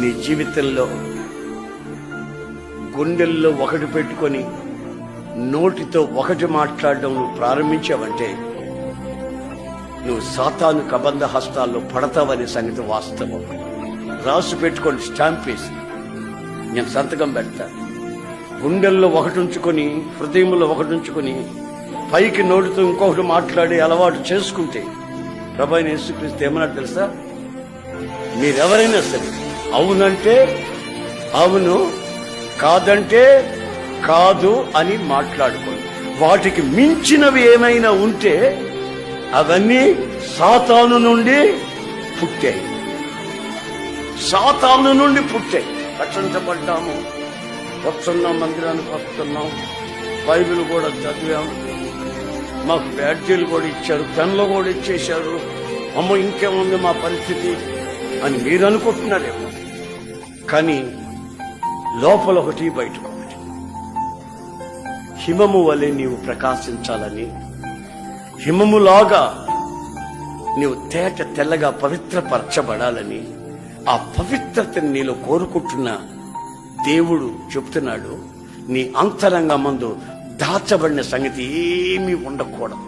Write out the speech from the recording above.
నీ జీవితంలో గుండెల్లో ఒకటి పెట్టుకొని నోటితో ఒకటి మాట్లాడడం నువ్వు ప్రారంభించావంటే నువ్వు సాతాను కబంధ హస్తాల్లో పడతావనే సంగతి వాస్తవం. రాసు పెట్టుకొని స్టాంప్ వేసి నేను సంతకం పెడతా. గుండెల్లో ఒకటి ఉంచుకొని, హృదయంలో ఒకటి ఉంచుకొని పైకి నోటితో ఇంకొకటి మాట్లాడి అలవాటు చేసుకుంటే ప్రభువైన యేసుక్రీస్తు ఏమన్నా తెలుసా? మీరెవరైనా సరే అవునంటే అవును, కాదంటే కాదు అని మాట్లాడుకోండి. వాటికి మించినవి ఏమైనా ఉంటే అవన్నీ సాతాను నుండి పుట్టాయి. సాతాను నుండి పుట్టాయి. రక్షించబడ్డాము, వస్తున్నాం, మందిరానికి వస్తున్నాం, బైబిల్ కూడా చదివాం, మాకు బ్యాడ్జీలు కూడా ఇచ్చారు, పెన్లు కూడా ఇచ్చేశారు, అమ్మో ఇంకేముంది మా పరిస్థితి అని మీరు అనుకుంటున్నారేమో. కానీ లోపల ఒకటి బయటకు ఒకటి. హిమము వలె నీవు ప్రకాశించాలని, హిమములాగా నీవు తేట తెల్లగా పవిత్రపరచబడాలని, ఆ పవిత్రతని నీలో కోరుకుంటున్న దేవుడు చెప్తున్నాడు, నీ అంతరంగమందు దాచబడిన సంగతి ఏమీ ఉండకూడదు.